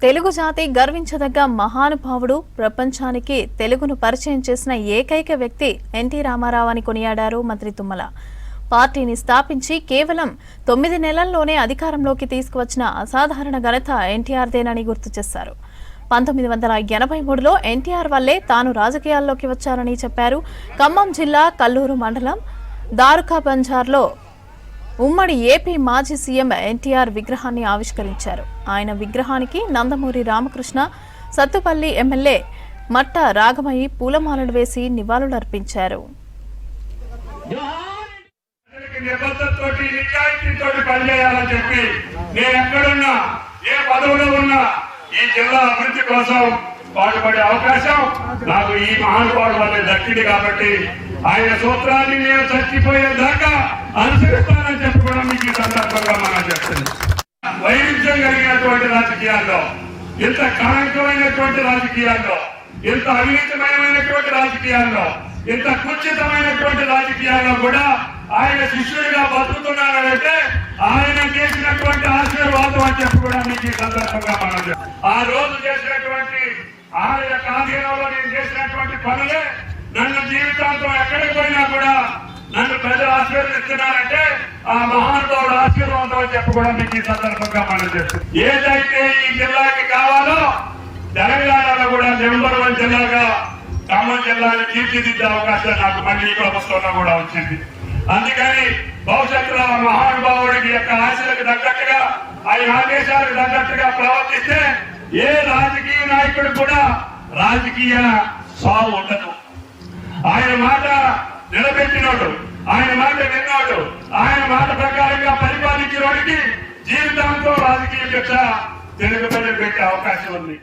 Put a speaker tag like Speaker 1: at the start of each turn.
Speaker 1: తెలుగు జాతి గర్వించదగ్గ మహానుభావుడు, ప్రపంచానికి తెలుగును పరిచయం చేసిన ఏకైక వ్యక్తి ఎన్టీ రామారావు అని కొనియాడారు మంత్రి తుమ్మల. పార్టీని స్థాపించి కేవలం 9 నెలల్లోనే అధికారంలోకి తీసుకువచ్చిన అసాధారణ ఘనత ఎన్టీఆర్దేనని గుర్తు చేశారు. 1983లో ఎన్టీఆర్ వల్లే తాను రాజకీయాల్లోకి వచ్చారని చెప్పారు. ఖమ్మం జిల్లా కల్లూరు మండలం దారుకా బంజార్లో ఉమ్మడి ఏపీ మాజీ సీఎం ఎన్టీఆర్ విగ్రహాన్ని ఆవిష్కరించారు. ఆయన విగ్రహానికి నందమూరి రామకృష్ణ, సత్తుపల్లి ఎమ్మెల్యే మట్ట రాఘమయ్య పూలమాలలు వేసి నివాళులర్పించారు.
Speaker 2: ఈ జిల్లా అభివృద్ధి కోసం పాటుపడే అవకాశం నాకు ఈ మహానుభావుడు వల్ల దక్కింది కాబట్టి ఆయన సూత్రాన్ని నేను చచ్చిపోయేదాకా అనుసరిస్తానని చెప్పుకోవడం మీకు ఈ సందర్భంగా మనం చెప్తుంది. వైవిధ్యం కలిగినటువంటి రాజకీయాల్లో, ఇంత కళంకమైనటువంటి రాజకీయాల్లో, ఇంత అవినీతిమయమైనటువంటి రాజకీయాల్లో, ఇంత కుచితమైనటువంటి రాజకీయాల్లో కూడా ఆయన శిష్యుడిగా బతుకుతున్నారంటే ఆయన చేసినటువంటి ఆశీర్వాదం అని చెప్పుకోవడానికి ఈ సందర్భంగా మనం ఆ రోజు చేసినటువంటి ఆయన ఆధీనంలో నేను చేసినటువంటి పనులే నన్ను జీవితాంతం ఎక్కడికి పోయినా కూడా నన్ను ప్రజలు ఆశీర్వదిస్తున్నారంటే ఆ మహానుభావుడు ఆశీర్వాదం అని చెప్పుకోవడానికి ఈ సందర్భంగా మనం చేస్తుంది. ఏదైతే ఈ జిల్లాకి కావాలో తెలంగాణలో కూడా నెంబర్ 1 జిల్లాగా ఖమ్మం జిల్లాని తీర్చిదిద్దే అవకాశం నాకు మళ్ళీ ఈ ప్రభుత్వంలో కూడా వచ్చింది. అందుకని భవిష్యత్తులో మహానుభావుడికి యొక్క ఆశలకు తగ్గట్టుగా ఆయన ఆదేశాలకు తగ్గట్టుగా ప్రవర్తిస్తే ఏ రాజకీయ నాయకుడు కూడా రాజకీయ సాగు ఉండదు. ఆయన మాట నిలబెట్టినోడు, ఆయన మాట విన్నాడు, ఆయన మాట ప్రకారంగా పరిపాలించిన వాడికి జీవితాంతో రాజకీయ భిక్ష తెలుగు ప్రజలు పెట్టే అవకాశం ఉంది.